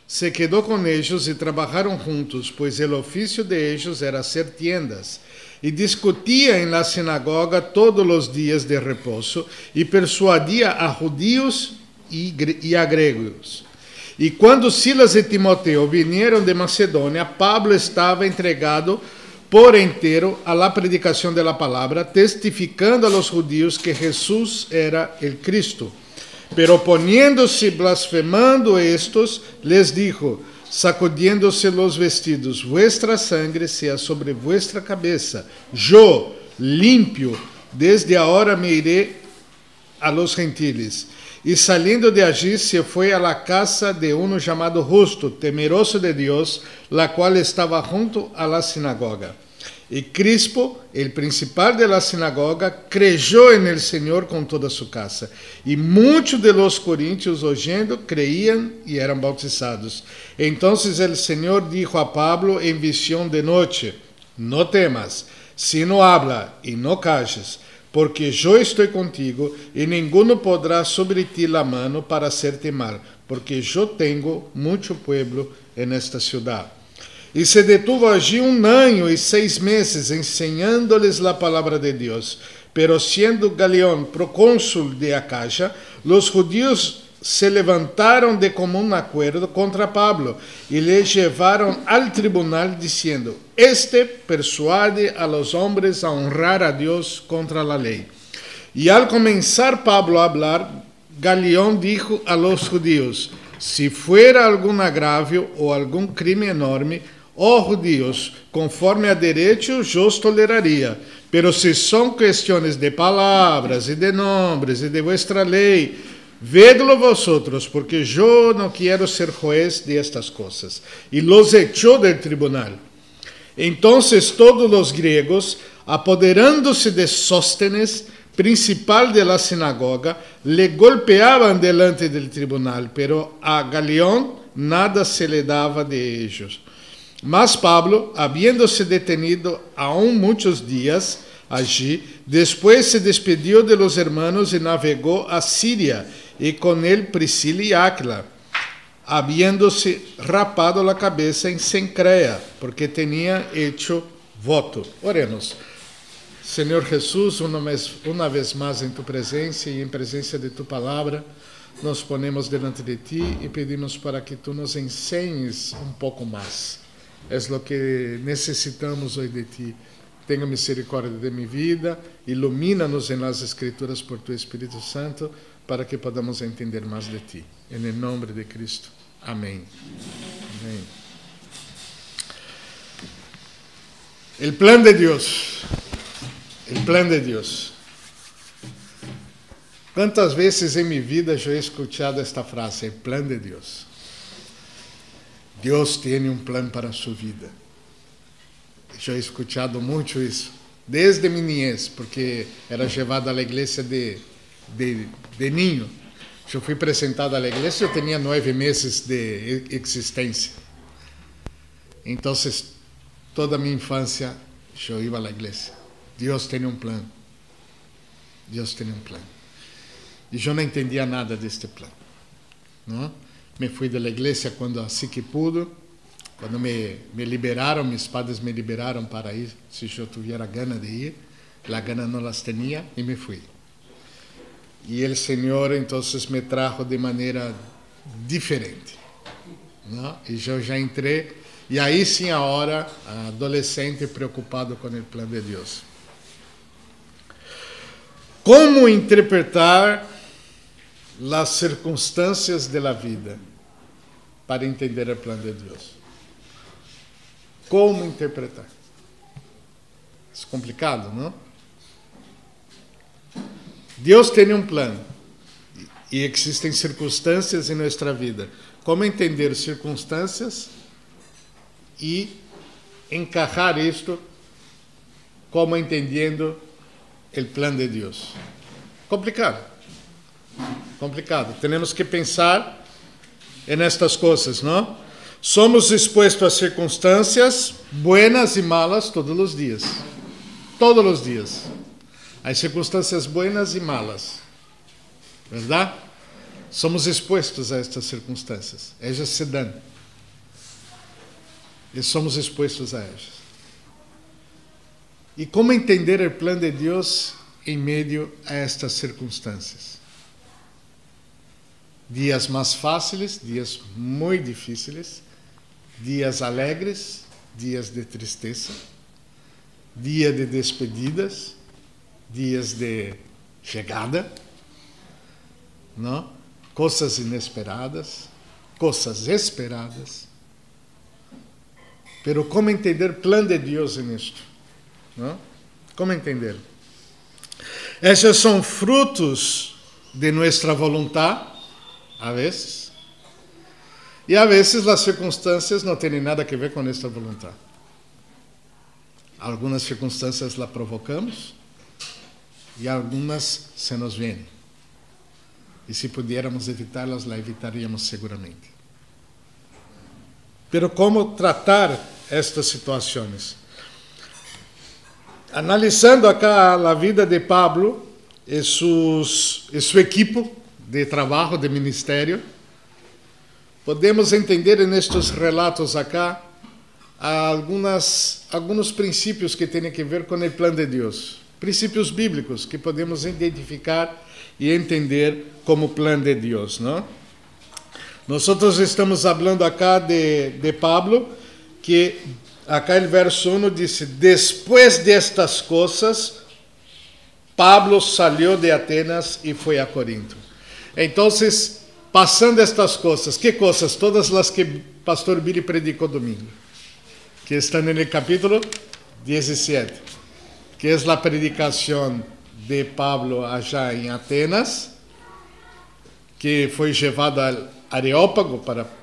se quedó con ellos y trabajaron juntos, pues el oficio de ellos era hacer tiendas. Y discutía en la sinagoga todos los días de reposo y persuadía a judíos y a griegos. Y cuando Silas y Timoteo vinieron de Macedonia, Pablo estaba entregado por entero a la predicación de la palabra, testificando a los judíos que Jesús era el Cristo. Pero poniéndose blasfemando estos, les dijo, sacudiéndose los vestidos, vuestra sangre sea sobre vuestra cabeza. Yo, limpio, desde ahora me iré a los gentiles. Y saliendo de allí se fue a la casa de uno llamado Justo, temeroso de Dios, la cual estaba junto a la sinagoga. Y Crispo, el principal de la sinagoga, creyó en el Señor con toda su casa. Y muchos de los corintios, oyendo, creían y eran bautizados. Entonces el Señor dijo a Pablo en visión de noche, no temas, sino habla y no calles, porque yo estoy contigo y ninguno podrá sobre ti la mano para hacerte mal, porque yo tengo mucho pueblo en esta ciudad. Y se detuvo allí 1 año y 6 meses enseñándoles la palabra de Dios. Pero siendo Galión procónsul de Acaya, los judíos se levantaron de común acuerdo contra Pablo y le llevaron al tribunal diciendo, este persuade a los hombres a honrar a Dios contra la ley. Y al comenzar Pablo a hablar, Galión dijo a los judíos, si fuera algún agravio o algún crimen enorme, oh judíos, conforme a derecho yo os toleraría, pero si son cuestiones de palabras y de nombres y de vuestra ley, vedlo vosotros, porque yo no quiero ser juez de estas cosas. Y los echó del tribunal. Entonces todos los griegos, apoderándose de Sóstenes, principal de la sinagoga, le golpeaban delante del tribunal, pero a Galión nada se le daba de ellos. Mas Pablo, habiéndose detenido aún muchos días allí, después se despidió de los hermanos y navegó a Siria, y con él Priscila y Áquila, habiéndose rapado la cabeza en Cencrea, porque tenía hecho voto. Oremos. Señor Jesús, una vez más en tu presencia y en presencia de tu palabra, nos ponemos delante de ti y pedimos para que tú nos enseñes un poco más. Es lo que necesitamos hoy de ti. Tenga misericordia de mi vida, ilumínanos en las Escrituras por tu Espíritu Santo, para que podamos entender más de ti. En el nombre de Cristo. Amén. Amén. El plan de Dios. El plan de Dios. ¿Cuántas veces en mi vida yo he escuchado esta frase? El plan de Dios. Dios tiene un plan para su vida. Yo he escuchado mucho eso. Desde mi niñez, porque era llevado a la iglesia de niño. Yo fui presentado a la iglesia, yo tenía 9 meses de existencia. Entonces, toda mi infancia yo iba a la iglesia. Dios tiene un plan. Dios tiene un plan. Y yo no entendía nada de este plan, ¿no? Me fui de la iglesia cuando así que pude. Cuando me liberaron, mis padres me liberaron para ir, si yo tuviera ganas de ir. La gana no las tenía y me fui. Y el Señor entonces me trajo de manera diferente, ¿no? Y yo ya entré, y ahí sí ahora, adolescente preocupado con el plan de Dios. ¿Cómo interpretar las circunstancias de la vida para entender el plan de Dios? ¿Cómo interpretar? Es complicado, ¿no? Dios tiene un plan y existen circunstancias en nuestra vida. ¿Cómo entender circunstancias y encajar esto como entendiendo el plan de Dios? Complicado. Complicado. Tenemos que pensar en estas cosas, ¿no? Somos expuestos a circunstancias buenas y malas todos los días. Todos los días. Hay circunstancias buenas y malas, ¿verdad? somos expostos a estas circunstâncias. Elas se dão. E somos expostos a elas. E como entender o plano de Deus em meio a estas circunstâncias? Dias mais fáceis, dias muito difíceis, dias alegres, dias de tristeza, dia de despedidas, dias de chegada, não? Coisas inesperadas, coisas esperadas. Pero como entender o plano de Deus nisto? Não? Como entender? Esses são frutos de nossa vontade, a vezes, e a vezes as circunstâncias não têm nada a ver com nossa vontade. Algumas circunstâncias las provocamos e algumas se nos vêm. E se pudiéramos evitá-las, las evitaríamos seguramente. Pero como tratar estas situações? Analisando acá a vida de Pablo e seu equipo de trabalho, de ministério, podemos entender nestes relatos acá alguns princípios que têm a ver com o plano de Deus. Princípios bíblicos que podemos identificar e entender como plano de Deus, não? Nós estamos falando acá de Pablo, que acá no verso 1 diz: depois destas coisas, Pablo saiu de Atenas e foi a Corinto. Então, passando estas coisas, que coisas? Todas as que pastor Billy predicou domingo, que estão no capítulo 17, que é a predicação de Pablo allá em Atenas, que foi levado ao Areópago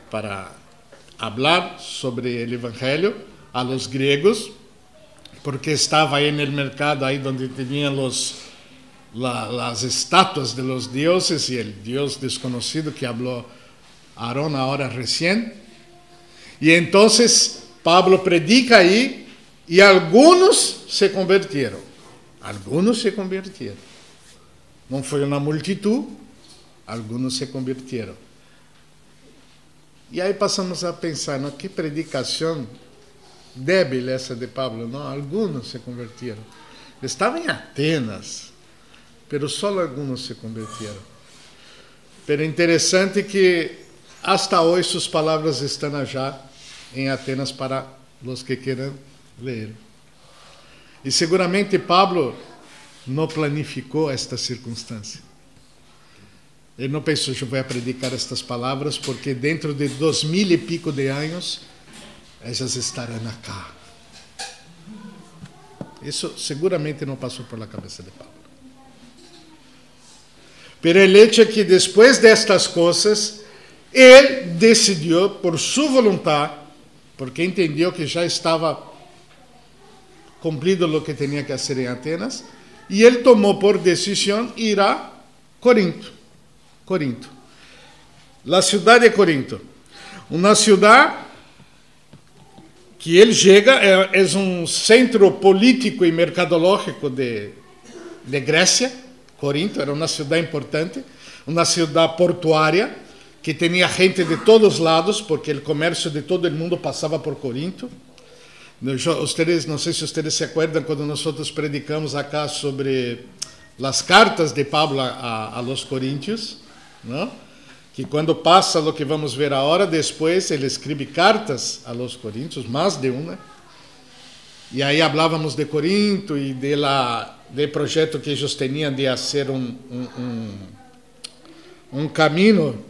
para falar sobre o Evangelho a los gregos, porque estava aí no mercado, aí onde tinham las estatuas de los dioses e o Deus desconhecido que falou Aarón agora recém. E então Pablo predica aí e alguns se converteram. Alguns se converteram. Não foi uma multitud, alguns se converteram. E aí passamos a pensar, não, que predicação débil essa de Pablo, não? Alguns se converteram. Estava em Atenas, pero só alguns se converteram. Pero interessante que hasta hoje suas palavras estão já em Atenas para os que queiram ler. E seguramente Pablo não planificou esta circunstância. Ele não pensou, eu vou predicar estas palavras porque dentro de 2000 e pico de anos elas estarão acá. Isso seguramente não passou por la cabeça de Pablo. Pero el hecho é que depois destas coisas, ele decidiu por sua vontade, porque entendeu que já estava cumprido o que tinha que fazer em Atenas, e ele tomou por decisão ir a Corinto. Corinto. A cidade de Corinto. Uma cidade que ele chega, é um centro político e mercadológico de Grécia. Corinto era uma cidade importante, uma cidade portuária, que tinha gente de todos os lados, porque o comércio de todo o mundo passava por Corinto. Ustedes, não sei se vocês se acuerdan quando nós predicamos acá sobre as cartas de Pablo a los Coríntios, não? Que quando passa o que vamos ver agora, depois ele escreve cartas a los Coríntios, mais de uma. E aí falávamos de Corinto e do projeto que eles tinham de fazer um caminho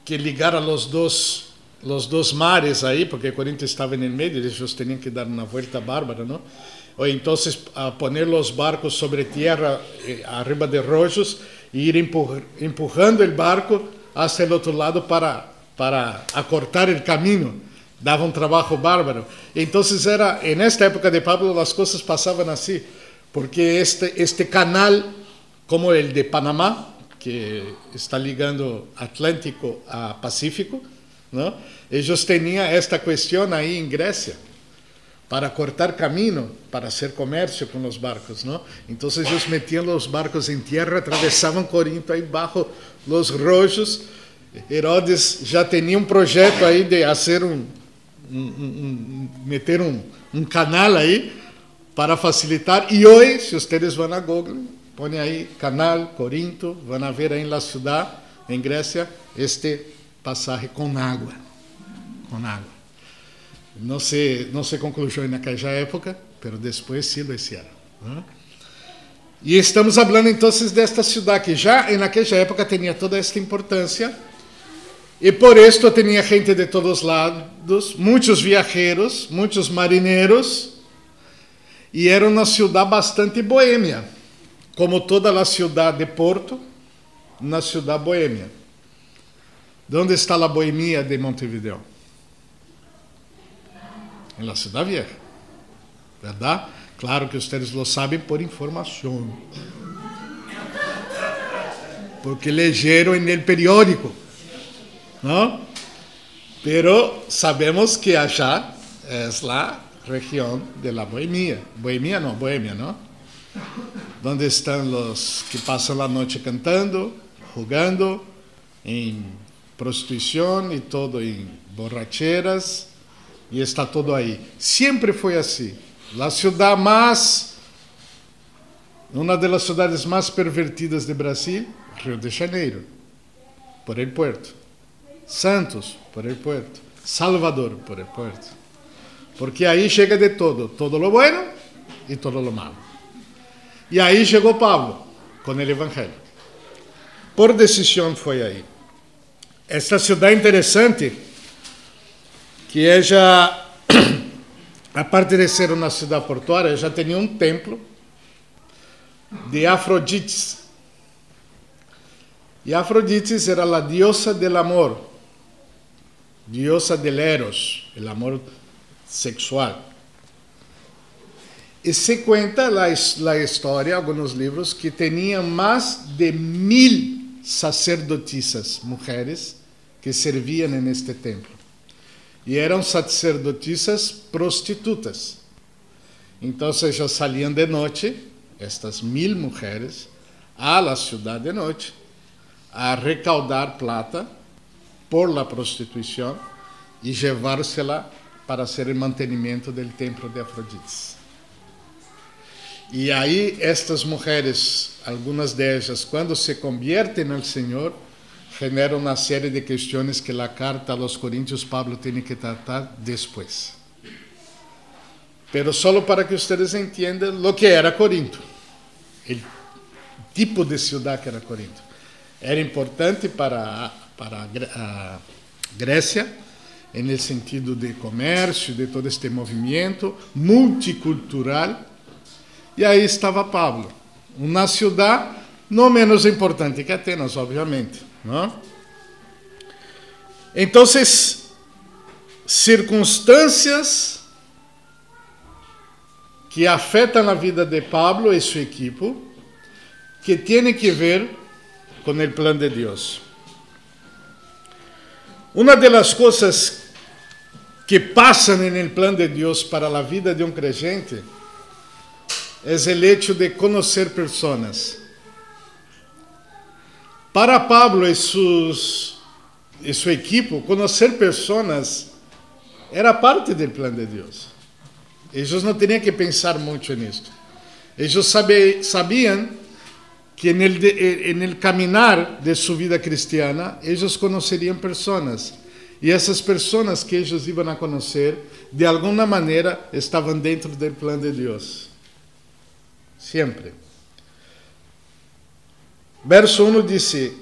que ligara os dois mares aí, porque Corinto estava no meio, eles tinham que dar uma volta bárbara, não? Ou então poner os barcos sobre terra, arriba de rojos, e ir empurrando o barco hacia o outro lado para acortar o caminho. Dava um trabalho bárbaro. Então, nesta época de Pablo, as coisas passavam assim, porque este canal, como o de Panamá, que está ligando Atlântico a Pacífico, não? Eles tinham esta questão aí em Grécia, para cortar caminho, para hacer comercio con los barcos, ¿no? Entonces ellos metían los barcos en tierra, atravesaban Corinto ahí bajo los rollos. Herodes já tinha um projeto aí de hacer meter um canal aí para facilitar. E hoje, se vocês vão a Google, põem aí canal Corinto, vão a ver aí na cidade, em Grécia, este passagem com água. Com água. Não se concluiu naquela época, mas depois sim lo hicieron, ¿no? E estamos falando então desta cidade que já naquela época tinha toda esta importância. E por isto tinha gente de todos lados, muitos viajeros, muitos marinheiros, e era uma cidade bastante boêmia, como toda a cidade de Porto, uma cidade boêmia. Onde está a boemia de Montevideo? Em la Ciudad Vieja, verdade? Claro que vocês lo sabem por informação, porque leyeron en el periódico, ¿no? Pero sabemos que allá es la región de la Bohemia. Bohemia, ¿no? Donde están los que pasan la noche cantando, jugando, en prostitución y todo, en borracheras, y está todo ahí. Siempre fue así. La ciudad más, una de las ciudades más pervertidas de Brasil, Rio de Janeiro, por el puerto. Santos, por el puerto. Salvador, por el puerto. Porque ahí llega de todo, todo lo bueno y todo lo malo. Y ahí llegó Pablo con el Evangelio. Por decisión fue ahí. Esta ciudad interesante, que ella, aparte de ser una ciudad portuaria, ella tenía un templo de Afrodite. Y Afrodite era la diosa del amor, diosa del eros, el amor sexual. Y se cuenta la historia, algunos libros, que tenían más de 1000 sacerdotisas, mujeres, que servían en este templo. Y eran sacerdotisas prostitutas. Entonces ellas salían de noche, estas 1000 mujeres, a la ciudad de noche, a recaudar plata por la prostitución y llevársela para hacer el mantenimiento del templo de Afrodite. Y ahí estas mujeres, algunas de ellas, cuando se convierten al Señor, generan una serie de cuestiones que la carta a los Corintios Pablo tiene que tratar después. Pero solo para que ustedes entiendan lo que era Corinto, el tipo de ciudad que era Corinto. Era importante para Grecia, en el sentido de comercio, de todo este movimiento multicultural. E aí estava Pablo, uma cidade não menos importante que Atenas, obviamente, não? Então, circunstâncias que afetam a vida de Pablo e sua equipe, que tem que ver com o plano de Deus. Uma das coisas que passam no plano de Deus para a vida de creyente é o hecho de conhecer pessoas. Para Pablo e sua equipe, conhecer pessoas era parte do plano de Deus. Eles não tinham que pensar muito nisso. Eles sabiam que no caminhar de sua vida cristiana, eles conheceriam pessoas. E essas pessoas que eles iam a conhecer, de alguma maneira, estavam dentro do plano de Deus. Siempre. Verso 1 dice: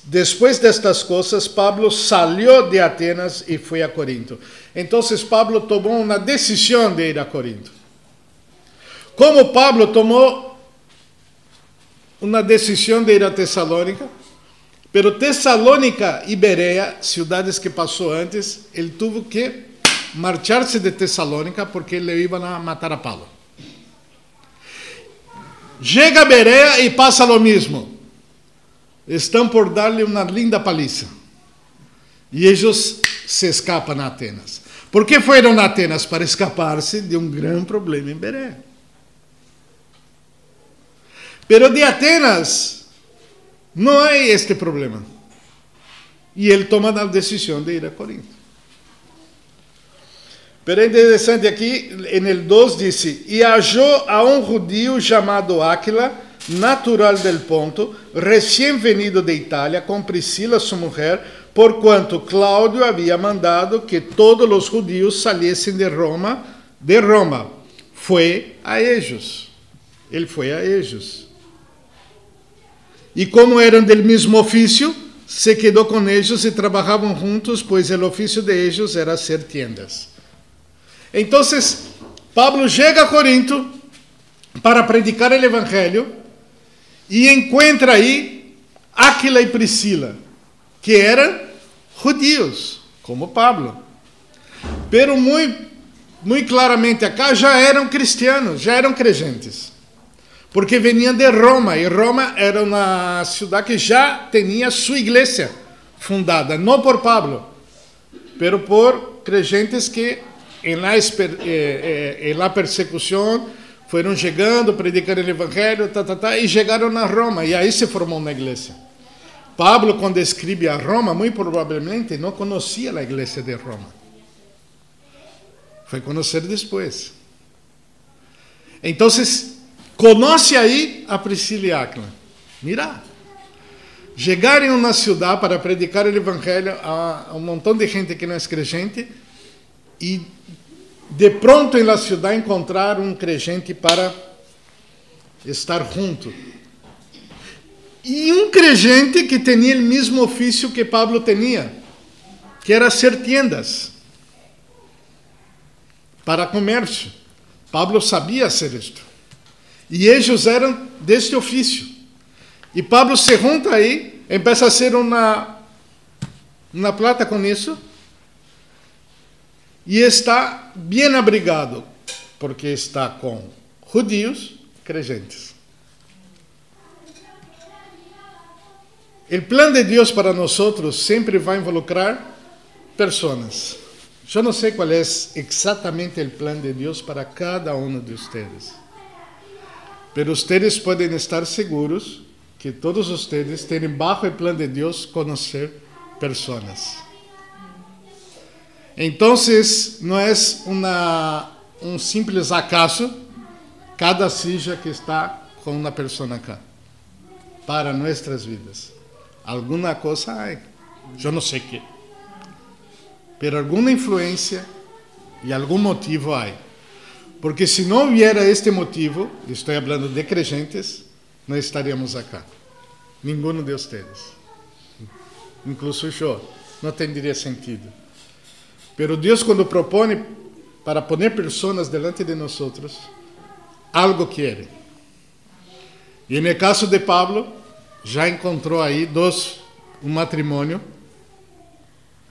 después de estas cosas, Pablo salió de Atenas y fue a Corinto. Entonces Pablo tomó una decisión de ir a Corinto. Como Pablo tomó una decisión de ir a Tesalónica, pero Tesalónica y Berea, ciudades que pasó antes, él tuvo que marcharse de Tesalónica porque le iban a matar a Pablo. Llega a Berea e passa lo mesmo. Estão por dar-lhe uma linda paliza. E eles se escapam a Atenas. ¿Por qué fueron a Atenas? Para escaparse de un gran problema en Berea. Pero de Atenas no hay este problema. Y él toma la decisión de ir a Corinto. Pero es interesante aquí, en el 2 dice, y halló a un judío llamado Áquila, natural del Ponto, recién venido de Italia, con Priscila su mujer, por cuanto Claudio había mandado que todos los judíos saliesen de Roma. Fue a ellos. Él fue a ellos. Y como eran del mismo oficio, se quedó con ellos y trabajaban juntos, pues el oficio de ellos era hacer tiendas. Entonces, Pablo llega a Corinto para predicar el Evangelio y encuentra ahí Áquila y Priscila, que eran judíos, como Pablo. Pero muy claramente acá já eram cristianos, já eram creyentes. Porque venían de Roma, y Roma era una ciudad que ya tenía su iglesia fundada, no por Pablo, pero por creyentes que en la persecución fueron llegando, predicando el Evangelio, y llegaron a Roma, y ahí se formó una iglesia. Pablo, cuando escribe a Roma, muy probablemente no conocía la iglesia de Roma. Fue a conocer después. Entonces, conoce ahí a Priscila y Áquila. Mira, llegar en una ciudad para predicar el Evangelio a un montón de gente que no es creyente y de pronto en la ciudad encontrar un creyente para estar junto. Y un creyente que tenía el mismo oficio que Pablo tenía, que era hacer tiendas para comercio. Pablo sabía hacer esto. Y ellos eran de este oficio. Y Pablo se junta ahí, empieza a hacer una plata con eso, y está bien abrigado, porque está con judíos creyentes. El plan de Dios para nosotros siempre va a involucrar personas. Yo no sé cuál es exactamente el plan de Dios para cada uno de ustedes. Pero ustedes pueden estar seguros que todos ustedes tienen bajo el plan de Dios conocer personas. Entonces, no es un simples acaso cada silla que está con una persona acá. Para nuestras vidas. Alguna cosa hay. Yo no sé qué. Pero alguna influencia y algún motivo hay. Porque si no hubiera este motivo, estoy hablando de creyentes, no estaríamos acá. Ninguno de ustedes. Incluso yo. No tendría sentido. Pero Dios cuando propone para poner personas delante de nosotros, algo quiere. Y en el caso de Pablo, ya encontró ahí un matrimonio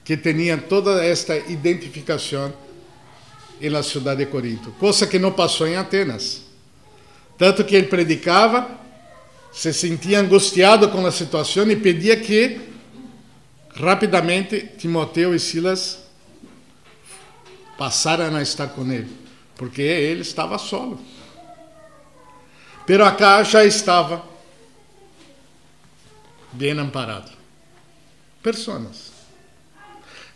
que tenían toda esta identificación en la ciudad de Corinto, cosa que no pasó en Atenas. Tanto que él predicaba, se sentía angustiado con la situación y pedía que rápidamente Timoteo y Silas pasaran a estar con él, porque él estaba solo. Pero acá já estava bem amparado. Personas.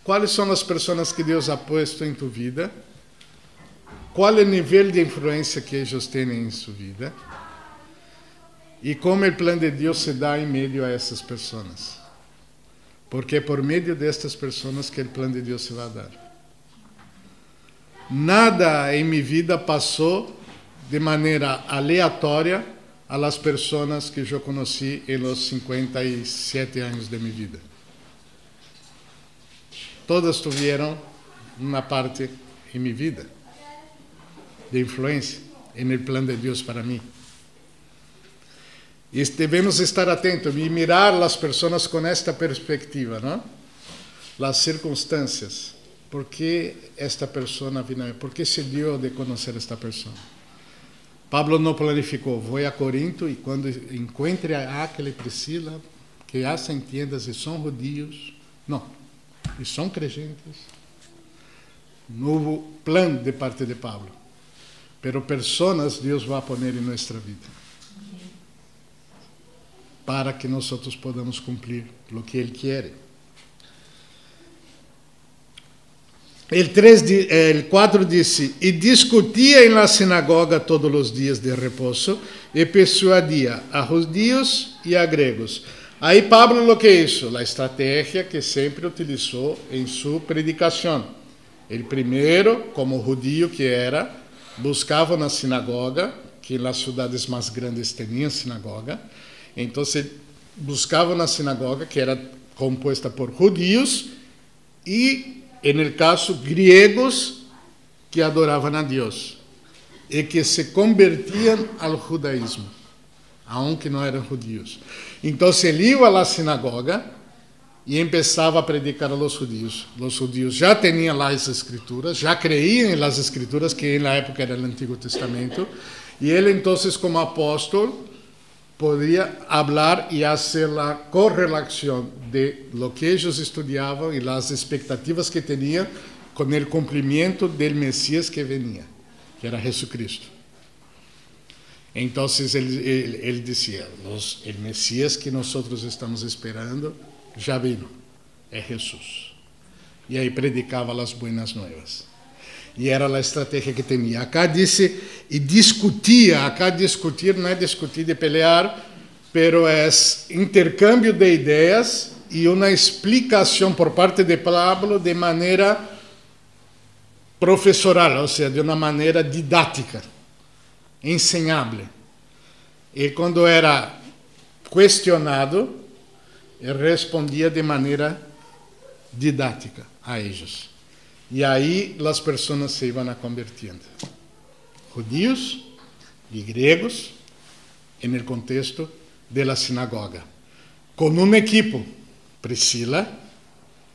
¿Cuáles son las personas que Dios ha puesto en tu vida? ¿Cuál es el nivel de influencia que ellos tienen en su vida? Y cómo el plan de Dios se da en medio a esas personas. Porque es por medio de estas personas que el plan de Dios se va a dar. Nada en mi vida pasó de manera aleatória a las personas que yo conocí en los 57 años de mi vida. Todas tuvieron una parte en mi vida de influencia en el plan de Dios para mí. Y debemos estar atentos y mirar las personas con esta perspectiva, ¿no? Las circunstancias. ¿Por qué esta persona vino? ¿Por qué se dio de conocer a esta persona? Pablo no planificó, voy a Corinto y cuando encuentre a Áquila y Priscila, que hacen tiendas y son judíos, no, y son creyentes, No hubo plan de parte de Pablo. Pero personas Dios va a poner en nuestra vida. Para que nosotros podamos cumplir lo que Él quiere. El 4 dice, y discutía en la sinagoga todos los días de reposo y persuadía a judíos y a griegos. Ahí Pablo lo que hizo, la estrategia que siempre utilizó en su predicación. El primero, como judío que era, buscava una sinagoga, que en las ciudades más grandes tenían sinagoga. Entonces buscava una sinagoga que era compuesta por judíos y, en el caso, griegos que adoraban a Dios y que se convertían al judaísmo, aunque no eran judíos. Entonces él iba a la sinagoga y empezaba a predicar a los judíos. Los judíos ya tenían las escrituras, ya creían en las escrituras, que en la época era el Antiguo Testamento, y él entonces, como apóstol, podía hablar y hacer la correlación de lo que ellos estudiaban y las expectativas que tenían con el cumplimiento del Mesías que venía, que era Jesucristo. Entonces él decía, el Mesías que nosotros estamos esperando ya vino, es Jesús. Y ahí predicaba las buenas nuevas. Y era la estrategia que tenía. Acá dice, y discutía. Acá discutir no es discutir de pelear, pero es intercambio de ideas y una explicación por parte de Pablo de manera profesoral, o sea, de una manera didáctica, enseñable. Y cuando era cuestionado, él respondía de manera didáctica a ellos. Y ahí las personas se iban a convirtiendo. Judíos y griegos en el contexto de la sinagoga. Con un equipo, Priscila,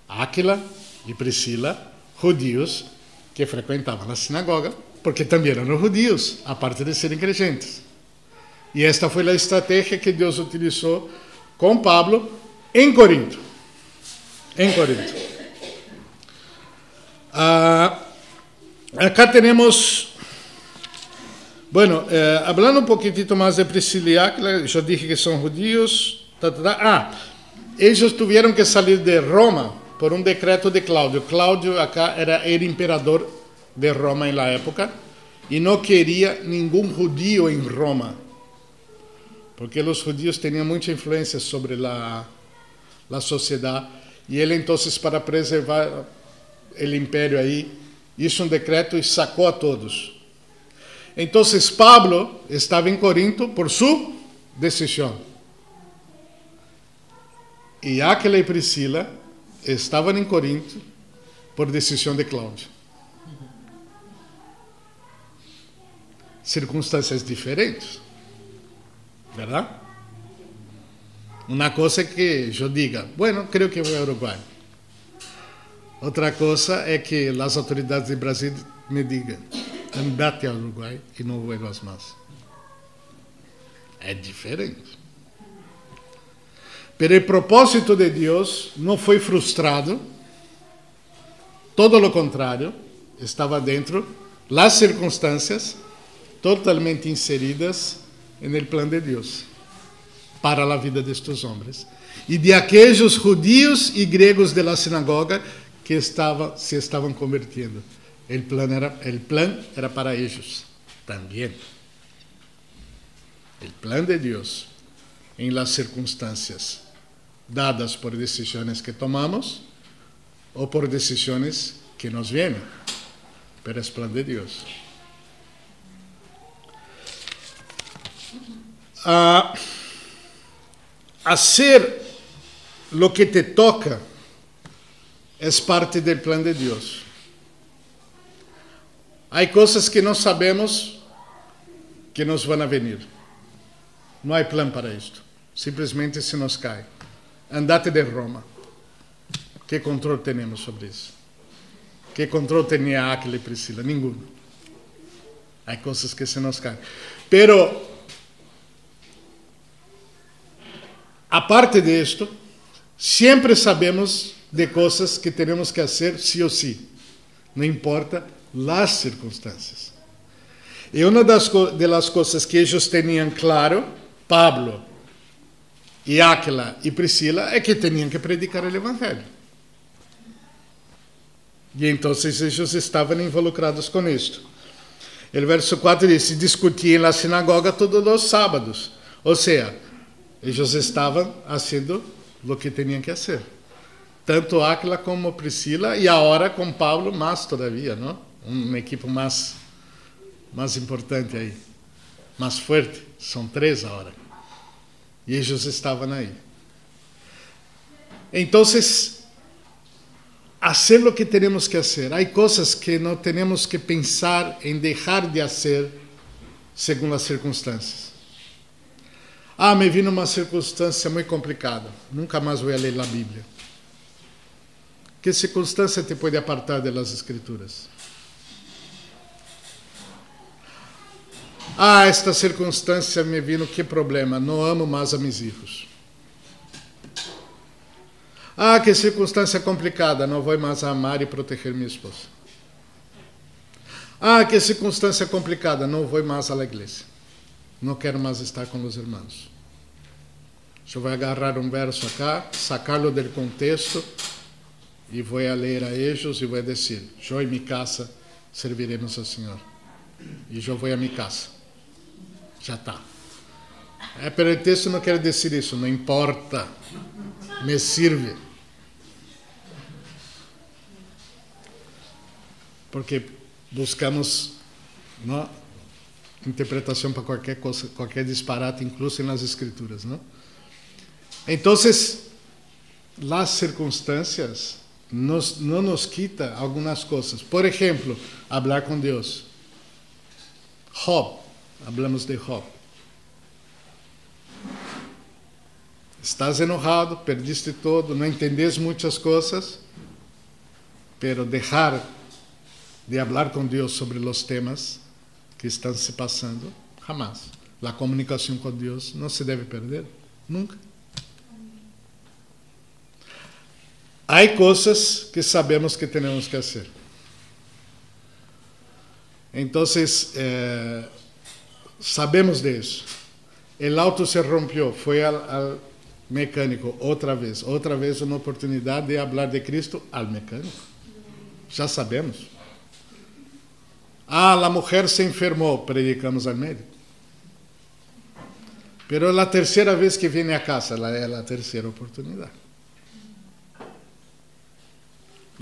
Áquila y Priscila, judíos que frecuentaban la sinagoga, porque también eran judíos, aparte de serem creyentes. Y esta fue la estrategia que Dios utilizó con Pablo en Corinto. En Corinto. Acá tenemos, bueno, hablando un poquitito más de Priscila y Áquila, yo dije que son judíos. Ellos tuvieron que salir de Roma por un decreto de Cláudio. Cláudio acá era el emperador de Roma en la época y no quería ningún judío en Roma, porque los judíos tenían mucha influencia sobre la sociedad, y él entonces, para preservar el imperio ahí, hizo un decreto y sacó a todos. Entonces Pablo estaba en Corinto por su decisión, y Áquila y Priscila estaban en Corinto por decisión de Cláudio. Circunstâncias diferentes, ¿verdad? Una cosa es que yo diga, bueno, creo que voy a Uruguay. Otra cosa es que las autoridades de Brasil me digan, andate a Uruguay y no vuelvas más. Es diferente. Pero el propósito de Dios no fue frustrado, todo lo contrario, estaba dentro, las circunstancias totalmente inseridas en el plan de Dios para la vida de estos hombres y de aquellos judíos y griegos de la sinagoga que se estaban convirtiendo. El plan era para ellos también. El plan de Dios en las circunstancias dadas por decisiones que tomamos o por decisiones que nos vienen, pero es plan de Dios. Hacer lo que te toca es parte del plan de Dios. Hay cosas que no sabemos que nos van a venir. No hay plan para esto. Simplesmente se nos cae. Andate de Roma. ¿Qué control tenemos sobre eso? ¿Qué control tenía Áquila y Priscila? Ninguno. Hay cosas que se nos caen. Pero aparte de esto, siempre sabemos de cosas que tenemos que hacer sí o sí. não importa as circunstâncias. E uma das coisas que eles tinham claro, Pablo e Áquila e Priscila, é que tinham que predicar o Evangelho. E então eles estavam involucrados com isto. O verso 4 diz: discutiam na sinagoga todos os sábados. Ou seja, eles estavam fazendo o que tinham que fazer. Tanto Áquila como Priscila, e agora com Pablo, mais todavia, não? Uma equipe mais importante aí, mais forte. São 3 agora. E eles estavam aí. Então, hacer o que temos que fazer. Há coisas que não temos que pensar em deixar de fazer segundo as circunstâncias. Me vi numa circunstância muito complicada. Nunca mais vou ler a Bíblia. Que circunstância te pode apartar das Escrituras? Esta circunstância me vino, que problema? Não amo mais a meus filhos. Que circunstância complicada, não vou mais amar e proteger minha esposa. Que circunstância complicada, não vou mais à igreja. Não quero mais estar com os irmãos. Eu vou agarrar um verso acá, sacá-lo do contexto e vou ler a eles e vou dizer: eu e minha casa serviremos ao Senhor. E eu vou a minha casa. Já está. Pero o texto não quer dizer isso, não importa. Me sirve. Porque buscamos interpretação para qualquer coisa, qualquer disparate, incluso nas Escrituras, não? Então, as circunstâncias não nos quita algumas coisas. Por exemplo, falar com Deus. Job, hablamos de Job. Estás enojado, perdiste todo, não entendes muitas coisas, pero deixar de falar com Deus sobre os temas que estão se passando, jamais. A comunicação com Deus não se deve perder, nunca. Há coisas que sabemos que temos que fazer. Então, sabemos disso. O auto se rompeu, foi ao mecânico outra vez uma oportunidade de falar de Cristo ao mecânico. Já sabemos. A mulher se enfermou, predicamos ao médico. Pero a terceira vez que vem a casa, é a terceira oportunidade.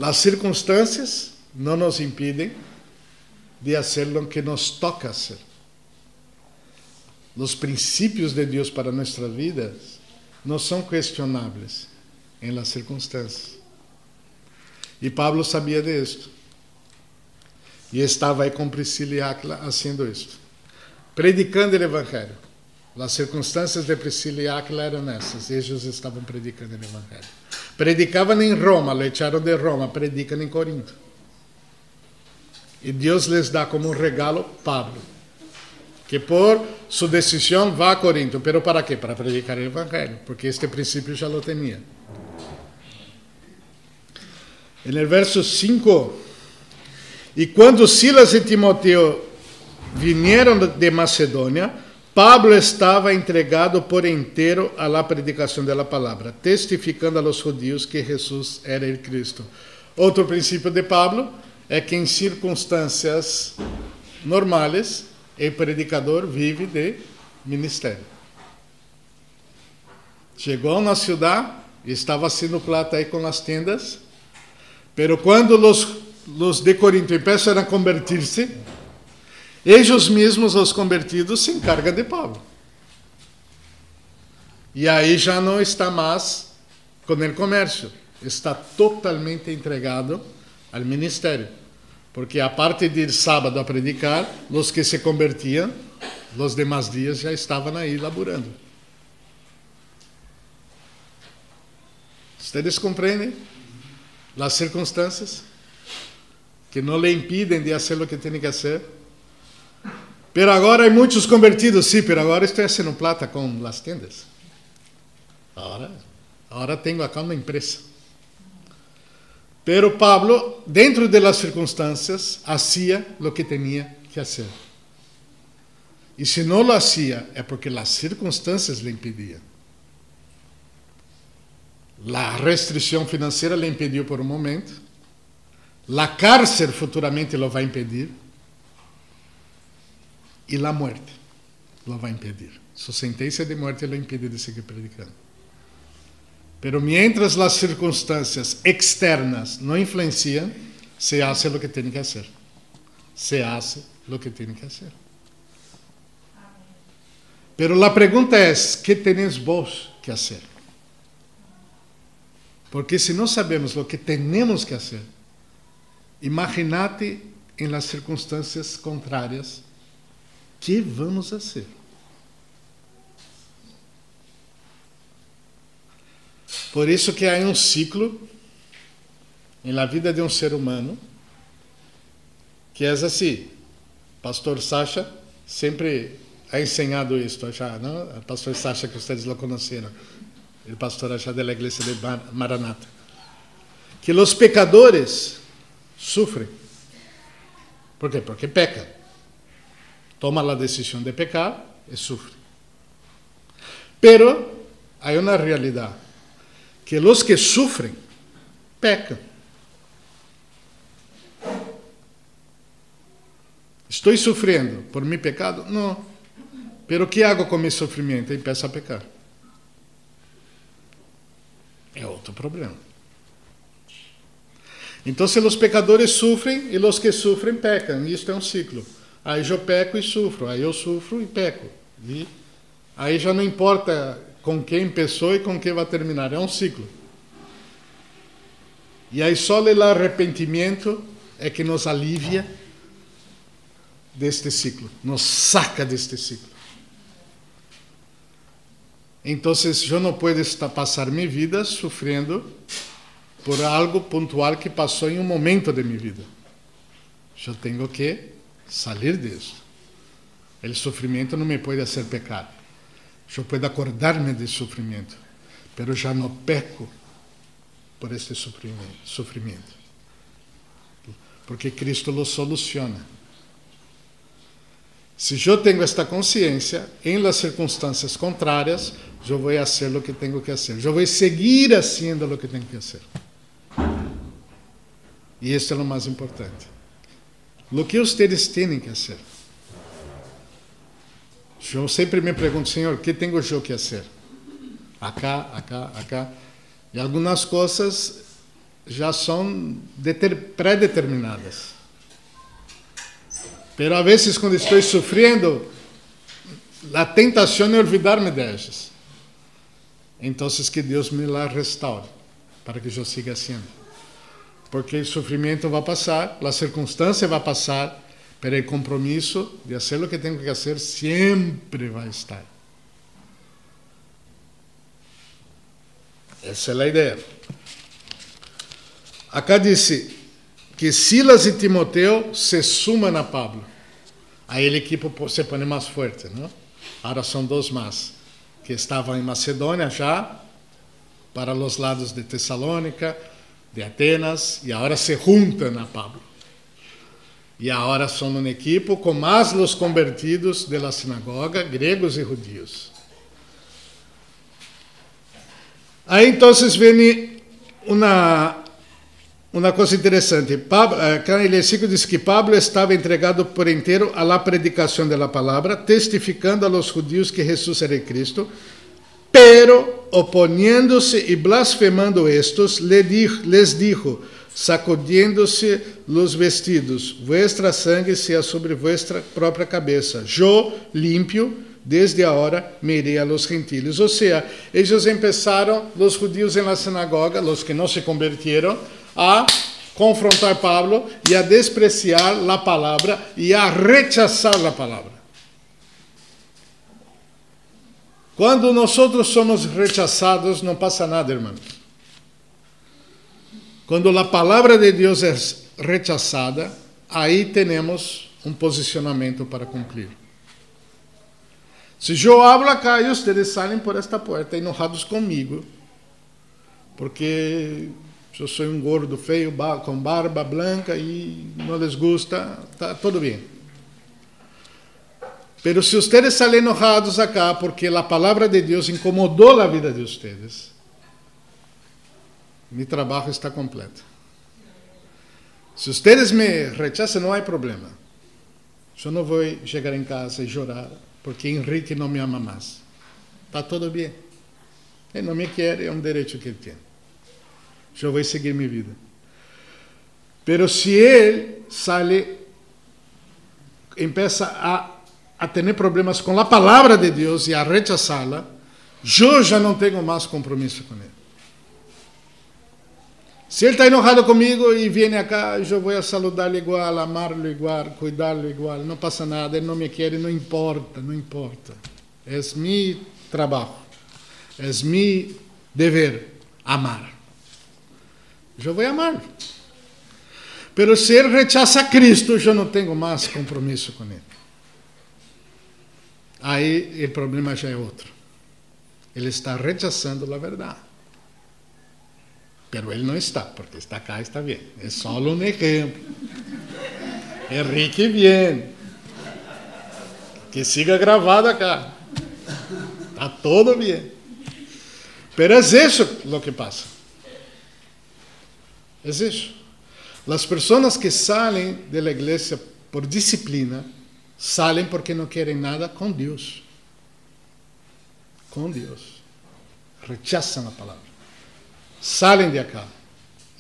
As circunstâncias não nos impedem de fazer o que nos toca fazer. Os princípios de Deus para nossas vidas não são questionáveis em las circunstâncias. E Pablo sabia disso. E estava aí com Priscila e Áquila fazendo isso. Predicando o Evangelho. As circunstâncias de Priscila e Áquila eram essas. Eles estavam predicando o Evangelho. Predicavam em Roma, lo echaram de Roma, predicam em Corinto. E Deus les dá como um regalo Pablo, que por sua decisão vá a Corinto. Pero para quê? Para predicar o Evangelho, porque este princípio já lo tinha. No verso 5, e quando Silas e Timoteo vieram de Macedônia, Pablo estava entregado por inteiro à la predicação da palavra, testificando a los judíos que Jesus era o Cristo. Outro princípio de Pablo é que em circunstâncias normais, o predicador vive de ministério. Chegou na cidade, estava sendo plata aí com as tendas, pero quando os de Corinto começam a convertir-se, eles mesmos, os convertidos, se encargam de Pablo. E aí já não está mais com o comércio, está totalmente entregado ao ministério. Porque a parte de ir sábado a predicar, os que se convertiam, os demais dias já estavam aí laborando. Vocês compreendem as circunstâncias que não lhe impedem de fazer o que tem que fazer? Pero agora há muitos convertidos, sim, pero agora estou fazendo plata com as tendas. Agora tenho acá uma empresa. Pero Pablo, dentro de las circunstancias, hacía lo que tenía que hacer. Y si no lo hacía, es porque las circunstancias le impedían. La restrição financeira le impediu por um momento. La cárcel futuramente lo va a impedir. E la muerte lo va a impedir. Su sentencia de muerte lo impide de seguir predicando. Pero mientras las circunstancias externas no influencian, se hace lo que tiene que hacer. Se hace lo que tiene que hacer. Pero la pregunta es, ¿qué tenés vos que hacer? Porque se não sabemos o que temos que fazer, imagínate em las circunstâncias contrárias, que vamos fazer? Por isso que há um ciclo em la vida de um ser humano que é assim. Pastor Sacha sempre ha ensinado isto já, não? O pastor Sacha, que vocês lo conheceram. El pastor allá de la iglesia de Maranata, que los pecadores sufren. ¿Por qué? Porque pecan. Toma la decisión de pecar y sufre. Pero hay una realidad, que los que sufren, pecan. ¿Estoy sufriendo por mi pecado? No. Pero ¿qué hago con mi sufrimiento? Empiezo a pecar. É outro problema. Então, os pecadores sofrem e os que sofrem pecam. Isto é um ciclo. Aí eu peco e sofro. Aí eu sofro e peco. E aí já não importa com quem começou e com quem vai terminar. É um ciclo. E aí só o arrependimento é que nos alivia deste ciclo. Nos saca deste ciclo. Então, eu não posso passar minha vida sofrendo por algo pontual que passou em um momento de minha vida. Eu tenho que sair disso. O sofrimento não me pode fazer pecar. Eu posso acordar-me de sofrimento, mas já não peco por este sofrimento. Porque Cristo lo soluciona. Se eu tenho esta consciência, em las circunstâncias contrárias, eu vou fazer o que tenho que fazer. Eu vou seguir fazendo o que tenho que fazer. E este é o mais importante. O que vocês têm que fazer? Eu sempre me pergunto, Senhor, o que tenho eu que fazer? Acá, acá, acá. E algumas coisas já são pré-determinadas. Pero a vezes, quando estou sofrendo, a tentação é olvidar-me delas. Então, que Deus me la restaure, para que eu siga assim. Porque o sofrimento vai passar, a circunstância vai passar, pero o compromisso de fazer o que tenho que fazer sempre vai estar. Essa é a ideia. Acá disse que Silas e Timoteo se suman a Pablo. Aí o equipo se põe mais forte, não? Agora são dois mais, que estavam em Macedônia já, para os lados de Tessalônica, de Atenas, e agora se juntam a Pablo. E agora são um equipo com mais os convertidos da sinagoga, gregos e judios. Aí então vem uma coisa interessante. Acá no versículo diz que Pablo estava entregado por inteiro a la predicação da palavra, testificando a los judíos que Jesus era Cristo, pero oponiéndose e blasfemando estos, les dijo, sacudiendo-se los vestidos, vuestra sangre sea sobre vuestra própria cabeça. Eu, limpio, desde agora me irei a los gentiles. Ou seja, eles empezaram, os judíos na sinagoga, os que não se convertiram, a confrontar Pablo e a despreciar a palavra e a rechazar a palavra. Quando nós somos rechazados, não passa nada, irmãos. Quando a palavra de Deus é rechazada, aí temos um posicionamento para cumprir. Se eu hablo acá e vocês saem por esta porta enojados comigo, porque Eu sou um gordo feio, com barba branca e não les gusta, está todo bem. Pero se ustedes salen enojados acá porque a palavra de Deus incomodou a vida de ustedes, meu trabalho está completo. Se ustedes me rechazam, não há problema. Eu não vou chegar em casa e chorar porque Henrique não me ama mais. Está todo bem. Ele não me quer, é um direito que ele tem. Eu vou seguir minha vida. Pero se ele sale, empieza a ter problemas com a palavra de Deus e a rechazá-la, eu já não tenho mais compromisso com ele. Se ele está enojado comigo e vem acá, eu vou saludá-lo igual, amá-lo igual, cuidá-lo igual, não passa nada, ele não me quer, não importa, não importa. É meu trabalho, é meu dever amar. Eu vou amá-lo. Pero se ele rechaça Cristo, eu não tenho mais compromisso com ele. Aí o problema já é outro. Ele está rechaçando a verdade. Pero ele não está, porque está cá, está bem. É só um exemplo. Henrique bien. Que siga gravado acá. Está todo bem. Pero é isso o que passa. É isso. As pessoas que saem da igreja por disciplina, saem porque não querem nada com Deus. Com Deus. Rechazam a palavra. Saem de acá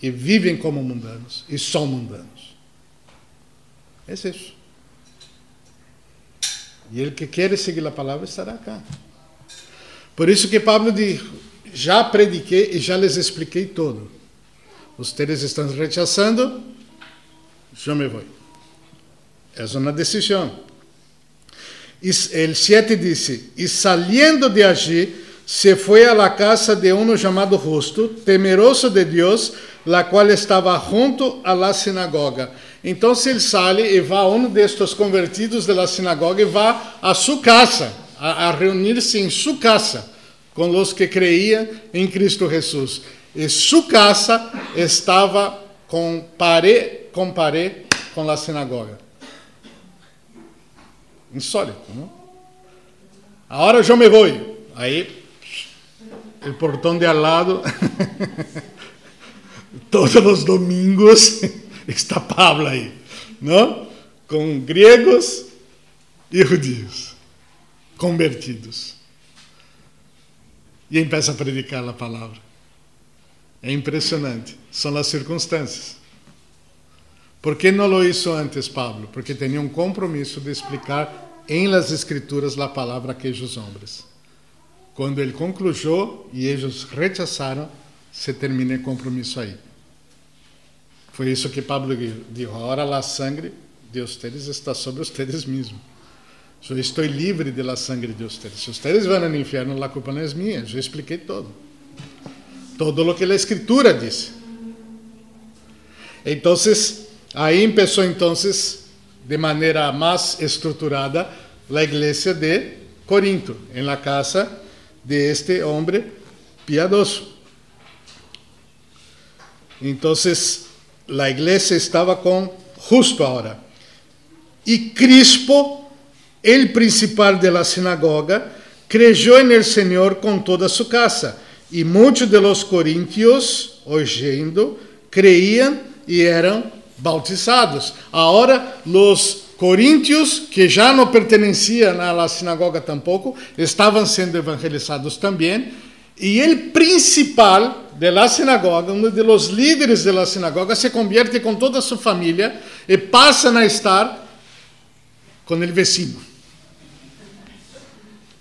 e vivem como mundanos e são mundanos. É isso. E ele que quer seguir a palavra estará acá. Por isso que Pablo diz, já prediquei e já les expliquei todo. Ustedes estão rechazando, eu me vou. É uma decisão. E o 7 diz, e saliendo de allí, se foi a la casa de uno chamado Justo, temeroso de Deus, la qual estava junto a la sinagoga. Então ele sai e vai a um destes convertidos da sinagoga e vai a sua casa, a reunir-se em sua casa, com os que creiam em Cristo Jesus. E sua casa estava com pared com a sinagoga. Insólito, não? Agora eu me vou. Aí, o portão de al lado, todos os domingos, está Pablo aí, não? Com gregos e judeus, convertidos. E começa a predicar a palavra. É impressionante. São as circunstâncias. Por que não lo hizo antes, Pablo? Porque tinha um compromisso de explicar em las escrituras a palavra a aqueles homens. Quando ele concluiu e eles rechazaram, se termina o compromisso aí. Foi isso que Pablo disse. Agora a sangre de ustedes está sobre ustedes mesmos. Eu estou livre de la sangre de ustedes. Se ustedes vão ao inferno, a culpa não é minha. Eu expliquei todo. Todo o que a Escritura diz. Então, aí começou de maneira mais estruturada a igreja de Corinto, em la casa de este homem piadoso. Então, a igreja estava com Justo agora. E Crispo, el principal de la sinagoga, creyó en el Señor con toda su casa. E muitos de los corintios, oyendo, creían e eram bautizados. Agora, os coríntios, que já não pertenciam à sinagoga tampouco, estavam sendo evangelizados também. E o principal da sinagoga, um dos líderes da sinagoga, se convierte com toda a sua família e passam a estar com o vecino.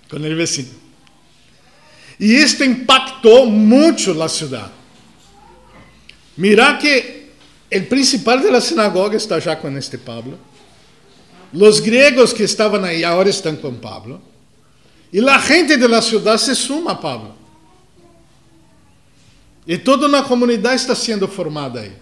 Com o vecino. E isto impactou muito a cidade. Mira que o principal da sinagoga está já com este Pablo. Os gregos que estavam aí agora estão com Pablo. E a gente da cidade se suma a Pablo. E toda uma comunidade está sendo formada aí.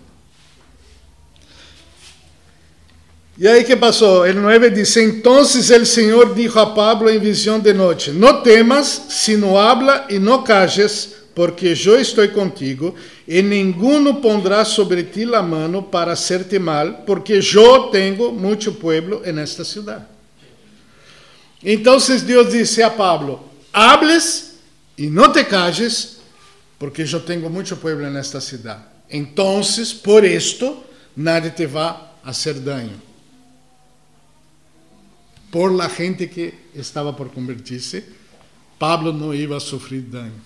E aí que passou? El 9 diz, entonces el Señor dijo a Pablo en visión de noche, no temas, sino habla y no calles, porque eu estou contigo, e ninguno pondrá sobre ti la mano para hacerte mal, porque eu tenho muito pueblo en esta ciudad. Então Deus disse a Pablo, hables e não te calles, porque eu tenho muito pueblo nesta cidade. Então, por isto, nadie te vai hacer daño. Por la gente que estava por convertir-se, Pablo não ia sofrer daño.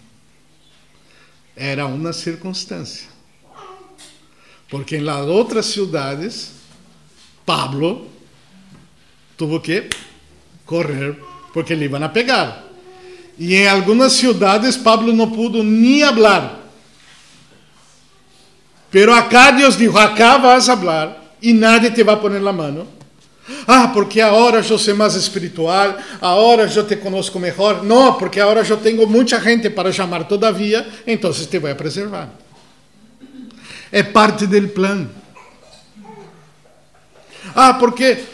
Era uma circunstância. Porque em las outras cidades, Pablo tuvo que correr, porque lhe iam a pegar. E em algumas cidades, Pablo não pudo nem falar. Pero acá Deus dijo, acá vas a hablar e nadie te va a poner la mano. Ah, porque agora eu sou mais espiritual, agora eu te conozco melhor. Não, porque agora eu tenho muita gente para chamar todavia, então te vou preservar. É parte do plano. Ah, porque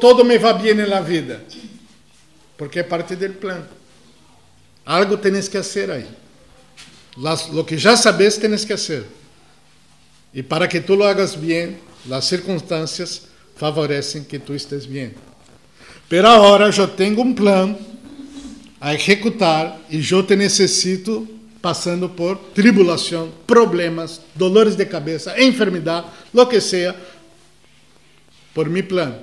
todo me va bem na vida. Porque é parte do plano. Algo tienes que fazer aí. Lo que já sabes, tienes que fazer. E para que tu lo hagas bem, as circunstâncias favorecem que tu estés bem. Pero agora eu tenho um plano a executar e eu te necessito passando por tribulação, problemas, dolores de cabeça, enfermidade, lo que seja, por mi plano.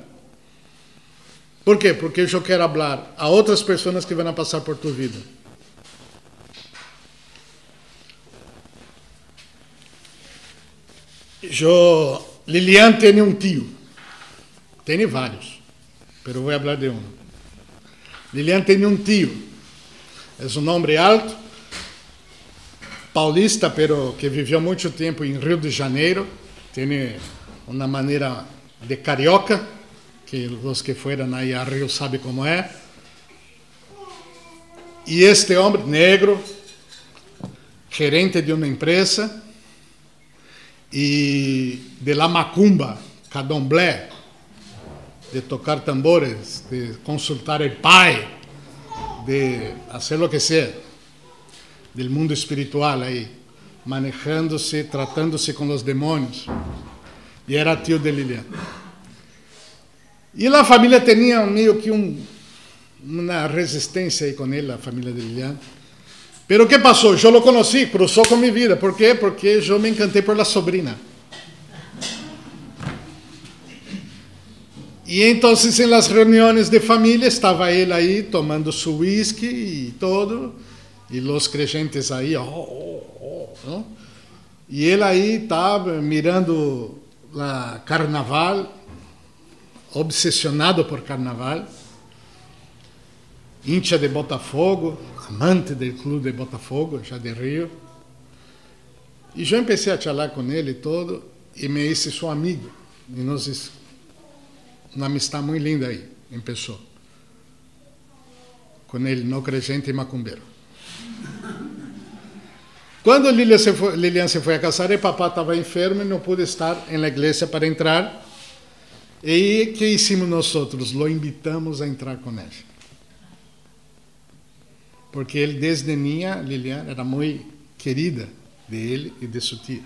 Por quê? Porque eu quero falar a outras pessoas que vão passar por tu vida. Lilian tem um tio. Tem vários, mas vou falar de um. Lilian tem um tio. É um homem alto, paulista, pero que viveu muito tempo em Rio de Janeiro. Tem uma maneira de carioca, que os que foram aí a Rio sabem como é. E este homem negro, gerente de uma empresa, e de la macumba, candomblé, de tocar tambores, de consultar o pai, de fazer o que seja, do mundo espiritual aí, manejando-se, tratando-se com os demônios. E era tio de Lilian. E a família tinha meio que uma resistência aí com ele, a família de Lilian. Pero o que passou? Eu lo conheci, cruzou com minha vida. Por quê? Porque eu me encantei por la sobrina. E então, em las reuniões de família, estava ele aí tomando seu whisky e todo, e os creyentes aí, não? E ele aí estava mirando o carnaval, obsessionado por carnaval, hincha de Botafogo, amante do clube de Botafogo, já de Rio. E eu comecei a falar com ele todo, e me disse, sou amigo. E nós, uma amistade muito linda aí, começou. Com ele, não crente e macumbeiro. Quando Lilian se foi a casar, o papá estava enfermo e não pôde estar na igreja para entrar. E o que hicimos nós? Lo invitamos a entrar com ele. Porque ele, desde niña, Lilian, era muito querida de ele e de sua tia.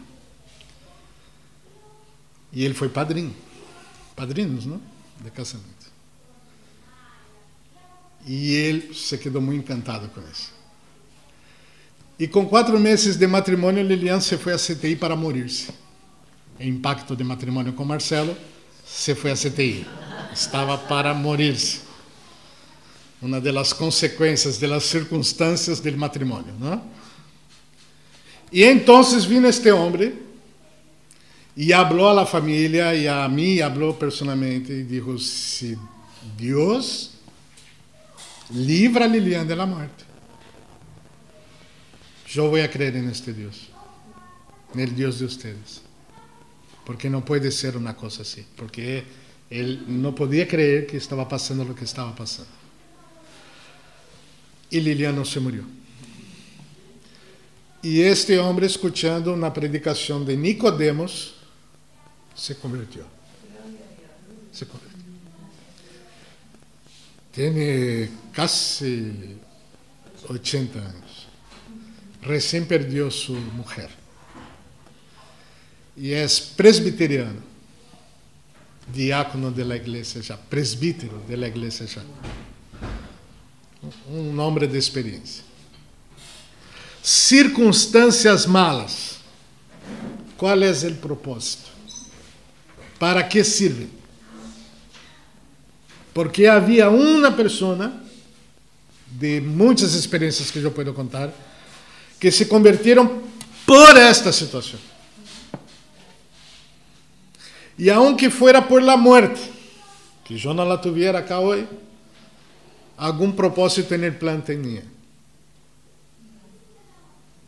E ele foi padrinho. Padrinhos, não? De casamento. E ele se quedou muito encantado com isso. E com 4 meses de matrimônio, Lilian se foi a CTI para morir-se. Em pacto de matrimônio com Marcelo, se foi a CTI. Estava para morir-se. Uma das consequências, das circunstâncias do matrimônio, não? E então vino este homem e falou à família e a mim, falou personalmente e disse: se Deus livra a Lilian da morte, eu vou crer neste Deus, no Deus de vocês, porque não pode ser uma coisa assim, porque ele não podia crer que estava passando o que estava passando. E Lilian não se murió. E este homem, escutando uma predicação de Nicodemos, se convertiu. Se convertiu. Tem quase 80 anos. recién perdió su mujer. Y es presbiteriano, diácono de la iglesia ya, presbítero de la iglesia ya. Un hombre de experiencia. Circunstâncias malas. ¿Cuál es el propósito? ¿Para qué sirven? Porque había una persona, de muchas experiencias que yo puedo contar, que se convirtieron por esta situación. Y aunque fuera por la muerte, que yo no la tuviera acá hoy, algún propósito en el plan tenía.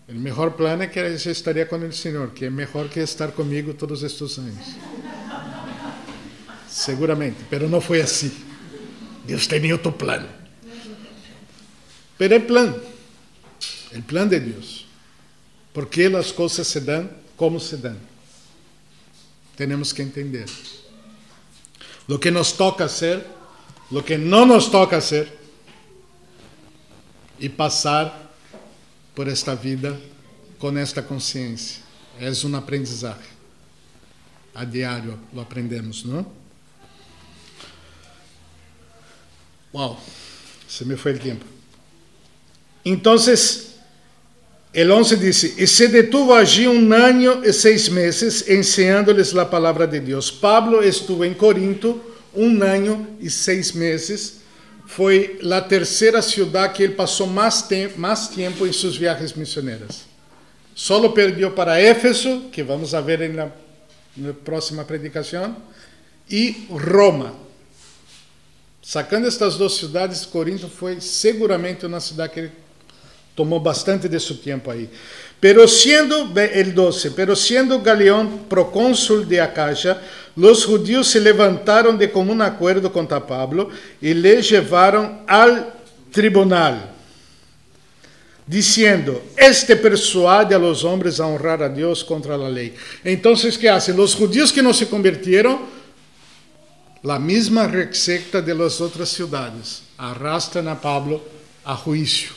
El mejor plan es que yo estaría con el Señor, que es mejor que estar conmigo todos estos años. Seguramente, pero no fue así. Dios tenía otro plan. Pero el plan de Dios. ¿Por qué las cosas se dan como se dan? Tenemos que entender. Lo que nos toca hacer, lo que no nos toca hacer, y pasar por esta vida con esta conciencia. Es un aprendizaje. A diario lo aprendemos, ¿no? Wow, se me fue el tiempo. Entonces, el 11 dice, y se detuvo allí 1 año y 6 meses enseñándoles la palabra de Dios. Pablo estuvo en Corinto 1 año y 6 meses. Fue la tercera ciudad que él pasó más tiempo en sus viajes misioneros. Solo perdió para Éfeso, que vamos a ver en la próxima predicación, y Roma. Sacando estas 2 ciudades, Corinto fue seguramente una ciudad que tomó bastante de su tiempo ahí. Pero siendo Galión procónsul de Acaya, los judíos se levantaron de común acuerdo contra Pablo y le llevaron al tribunal, diciendo, este persuade a los hombres a honrar a Dios contra la ley. Entonces, ¿qué hacen? Los judíos que no se convirtieron, la misma secta de las otras ciudades, arrastran a Pablo a juicio,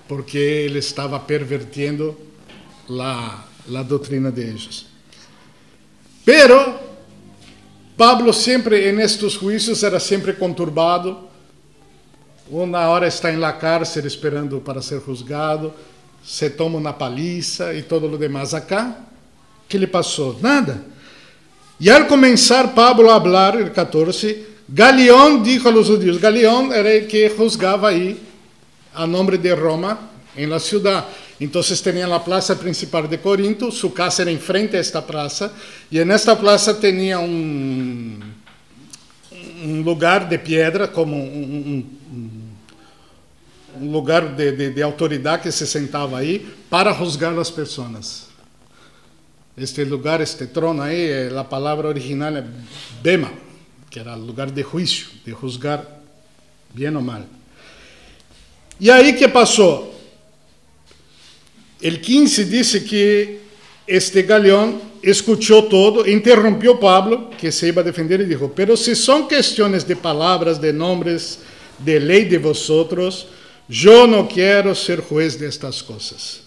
porque él estaba pervirtiendo la doctrina de ellos. Pero Pablo siempre en estos juicios era siempre conturbado. Una hora está en la cárcel esperando para ser juzgado, se toma una paliza y todo lo demás. Acá, ¿qué le pasó? Nada. Y al comenzar Pablo a hablar, el 14, Galión dijo a los judíos, Galión era el que juzgaba ahí a nombre de Roma en la ciudad. Entonces tenían la plaza principal de Corinto, su casa era enfrente a esta plaza, y en esta plaza tenía un lugar de piedra, como un lugar de autoridad que se sentaba ahí para juzgar las personas. Este lugar, este trono ahí, la palabra original es bema, que era el lugar de juicio, de juzgar bien o mal. Y ahí, ¿qué pasó? El 15 dice que este Galión escuchó todo, interrumpió a Pablo, que se iba a defender, y dijo, pero si son cuestiones de palabras, de nombres, de ley de vosotros, yo no quiero ser juez de estas cosas.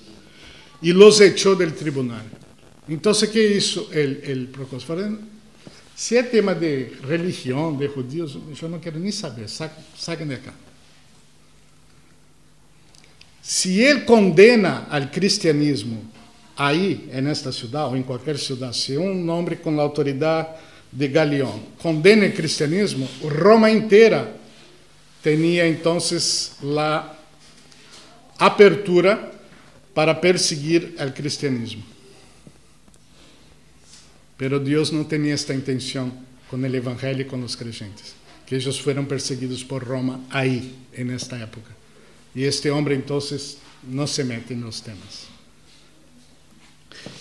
Y los echó del tribunal. Entonces, ¿qué hizo el procónsul? Si es tema de religión, de judíos, yo no quiero ni saber, saquen de acá. Si él condena al cristianismo ahí, en esta ciudad o en cualquier ciudad, si un hombre con la autoridad de Galión condena el cristianismo, Roma entera tenía entonces la apertura para perseguir al cristianismo. Pero Dios no tenía esta intención con el evangelio y con los creyentes, que ellos fueron perseguidos por Roma ahí, en esta época. Y este hombre entonces no se mete en los temas.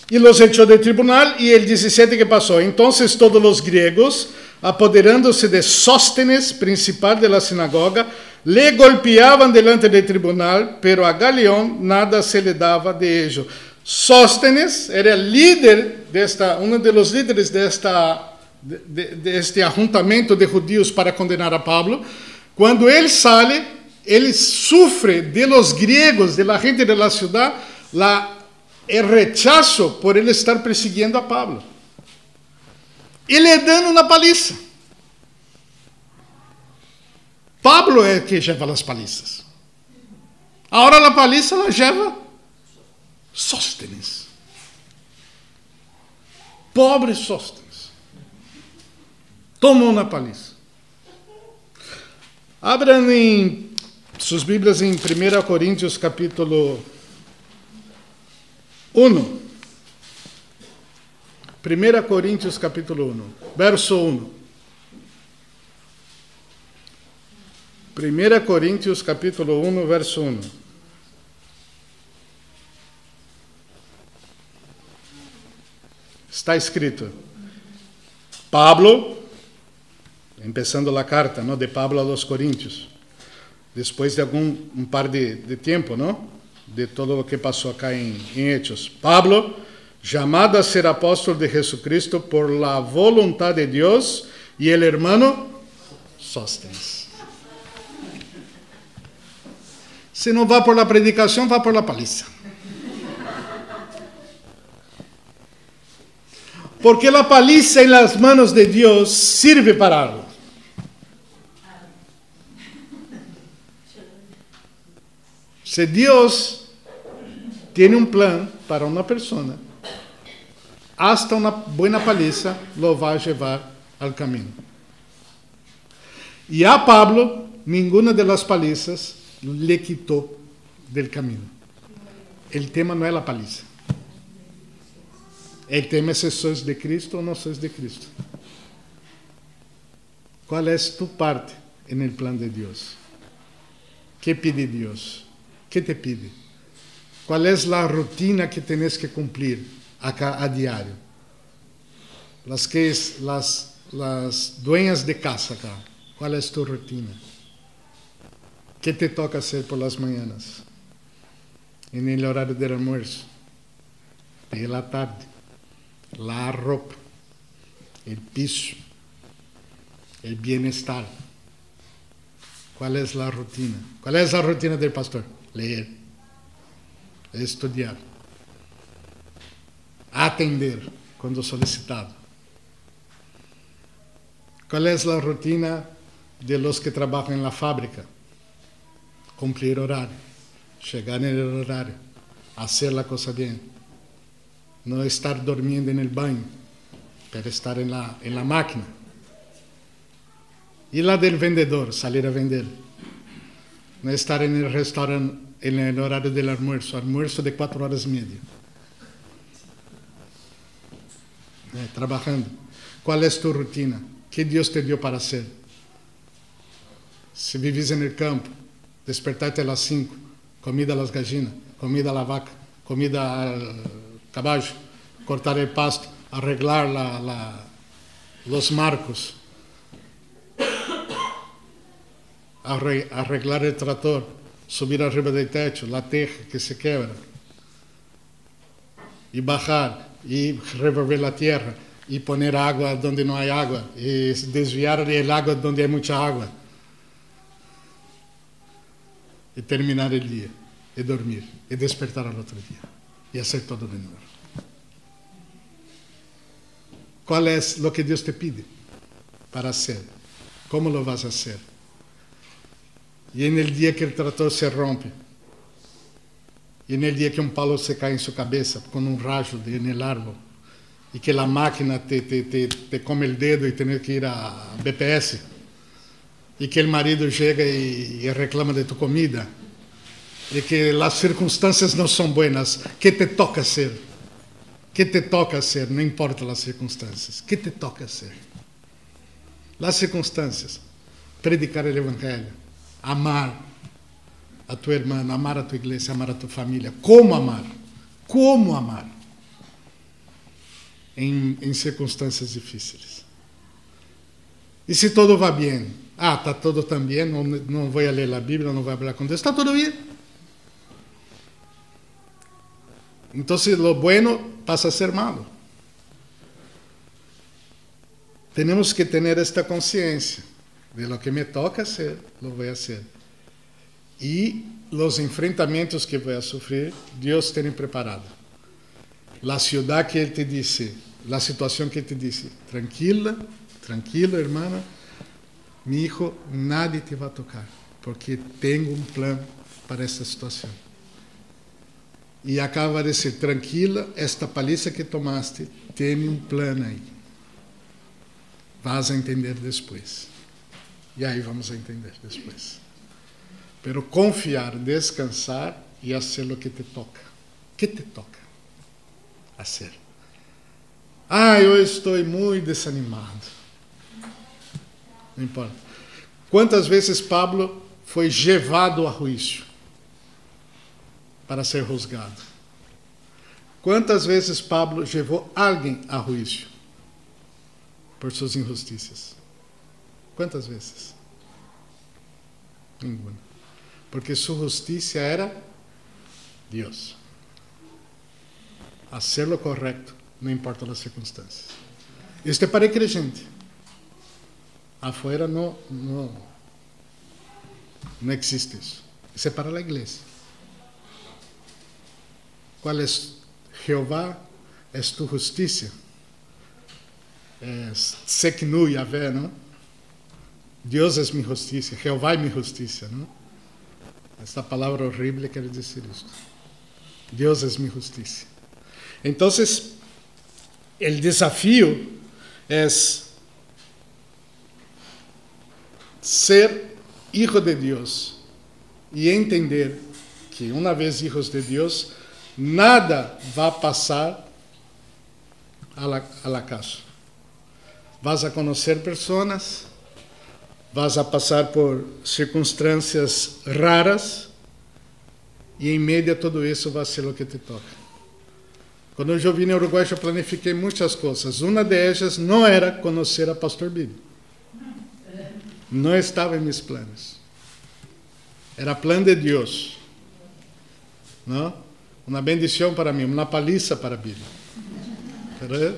Y los echó del tribunal, y el 17 que pasó. Entonces todos los griegos, apoderándose de Sóstenes, principal de la sinagoga, le golpeaban delante del tribunal, pero a Galión nada se le daba de ello. Sóstenes era el líder uno de los líderes de este ajuntamento de judíos para condenar a Pablo. Cuando él sale, Él sufre de los griegos, de la gente de la ciudad, el rechazo por él estar persiguiendo a Pablo. Y le dan una paliza. Pablo es el que lleva las palizas. Ahora la paliza la lleva Sóstenes. Pobre Sóstenes. Tomou uma paliza. Abram em suas Bíblias em 1 Coríntios capítulo 1. 1 Coríntios capítulo 1, verso 1. 1 Coríntios capítulo 1, verso 1. Está escrito: Pablo, empezando a carta, ¿no?, de Pablo a los Coríntios, después de un par de tiempo, ¿no?, de todo lo que pasó acá en Hechos. Pablo, llamado a ser apóstol de Jesucristo por la voluntad de Dios, y el hermano Sóstenes. Si no va por la predicación, va por la paliza. Porque la paliza en las manos de Dios sirve para algo. Si Dios tiene un plan para una persona, hasta una buena paliza lo va a llevar al camino. Y a Pablo, ninguna de las palizas le quitó del camino. El tema no es la paliza. El tema es si sois de Cristo o no sois de Cristo. ¿Cuál es tu parte en el plan de Dios? ¿Qué pide Dios? ¿Qué te pide? ¿Cuál es la rutina que tienes que cumplir acá a diario? Las dueñas de casa acá. ¿Cuál es tu rutina? ¿Qué te toca hacer por las mañanas? En el horario del almuerzo, de la tarde, la ropa, el piso, el bienestar. ¿Cuál es la rutina? ¿Cuál es la rutina del pastor? Leer, estudiar, atender cuando solicitado. ¿Cuál es la rutina de los que trabajan en la fábrica? Cumplir horario, llegar en el horario, hacer la cosa bien. No estar durmiendo en el baño, pero estar en la máquina. Y la del vendedor, salir a vender. No estar en el restaurante en el horario del almuerzo de 4 horas y media. Trabajando. ¿Cuál es tu rutina? ¿Qué Dios te dio para hacer? Si vivís en el campo, despertarte a las 5, comida a las gallinas, comida a la vaca, comida al caballo, cortar el pasto, arreglar los marcos, arreglar el tractor, subir arriba del techo, la teja que se quebra, y bajar, y revolver la tierra, y poner agua donde no hay agua, y desviar el agua donde hay mucha agua, y terminar el día, y dormir, y despertar al otro día, y hacer todo de nuevo. ¿Cuál es lo que Dios te pide para hacer? ¿Cómo lo vas a hacer? Y en el día que el tractor se rompe, y en el día que un palo se cae en su cabeza con un rayo en el árbol, y que la máquina te come el dedo y tienes que ir a BPS, y que el marido llega y reclama de tu comida, y que las circunstancias no son buenas, ¿qué te toca hacer? ¿Qué te toca hacer? No importa las circunstancias. ¿Qué te toca hacer? Las circunstancias. Predicar el Evangelio. Amar a tu hermano, amar a tu iglesia, amar a tu familia. ¿Cómo amar? ¿Cómo amar? En circunstancias difíciles. Y si todo va bien, está todo tan bien, no voy a leer la Biblia, no voy a hablar con Dios, está todo bien. Entonces lo bueno pasa a ser malo. Tenemos que tener esta conciencia de lo que me toca hacer, lo voy a hacer. e os enfrentamentos que vai sofrer, Deus tem preparado. A cidade que Ele te disse, a situação que Ele te disse, tranquila, tranquilo, hermana, mi hijo, nadie te vai tocar, porque tenho um plano para esta situação. E acaba de dizer, tranquila, esta paliza que tomaste, tem um plano aí. Vas a entender depois. E aí vamos a entender depois. Pero confiar, descansar e fazer o que te toca. Que te toca? Hacer. Eu estou muito desanimado. Não importa. Quantas vezes Pablo foi levado a juízo para ser juzgado? Quantas vezes Pablo levou alguém a juízo por suas injustiças? Quantas vezes? Nenhuma. Porque sua justiça era Deus. Hacer lo correto, não importa as circunstâncias. Isto é para crente. Afuera não existe isso. Isso é para a igreja. Qual é Jeová? É tu justiça. Seknu Yahvé, não? Deus é minha justiça. Jeová é minha justiça, não? Esta palavra horrível quer dizer isto. Deus é minha justiça. Então, o desafio é ser hijo de Deus e entender que, uma vez hijos de Deus, nada vai passar al acaso. Vas a conhecer pessoas, vas a passar por circunstâncias raras e, em meio a tudo isso, vai ser o que te toca. Quando eu vim no Uruguai, eu planifiquei muitas coisas. Uma delas não era conhecer a Pastor Billy. Não estava em meus planos. Era plano de Deus. Não? Uma bendição para mim, uma paliza para Billy. Pero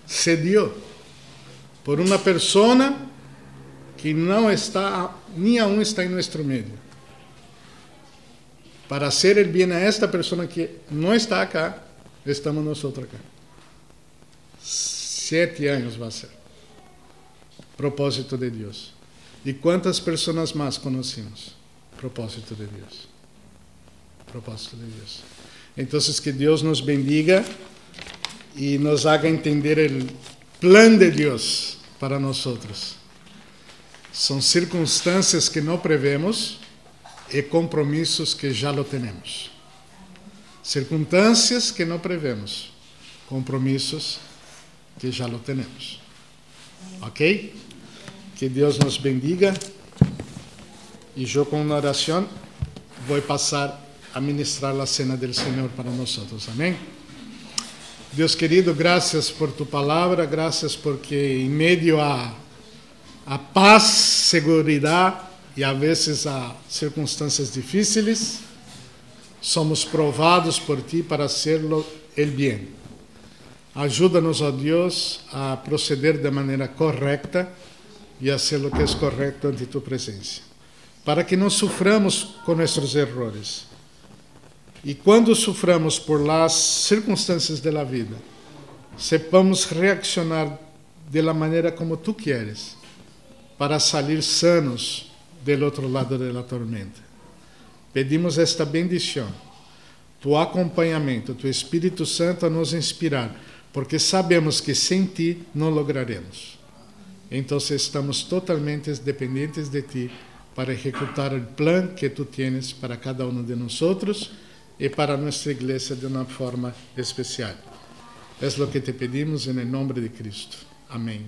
se dio por uma pessoa que não está, nem aún está em nosso meio. Para hacer el bien a esta persona que não está acá, estamos nós acá. 7 anos vai ser. Propósito de Deus. E quantas pessoas mais conhecemos? Propósito de Deus. Propósito de Deus. Então, que Deus nos bendiga e nos haga entender o plano de Deus para nós. São circunstâncias que não prevemos e compromissos que já lo temos. Circunstâncias que não prevemos, compromissos que já lo temos. Ok? Que Deus nos bendiga. E eu, com uma oração, vou passar a ministrar a cena do Senhor para nós. Amém? Deus querido, graças por tu palavra, graças porque em meio a paz, segurança e a vezes a circunstâncias difíceis, somos provados por ti para hacerlo el bien. Ajuda-nos, ó Deus, a proceder de maneira correta e a hacer lo que é correto ante tu presença, para que não suframos com nossos errores. E quando suframos por las circunstâncias da vida, sepamos reaccionar de la maneira como tu queres, para sair sanos del outro lado da tormenta. Pedimos esta bendição, tu acompanhamento, tu Espírito Santo a nos inspirar, porque sabemos que sem ti não lograremos. Então estamos totalmente dependentes de ti para executar o plano que tu tienes para cada um de nós e para nossa igreja de uma forma especial. É o que te pedimos em nome de Cristo. Amém.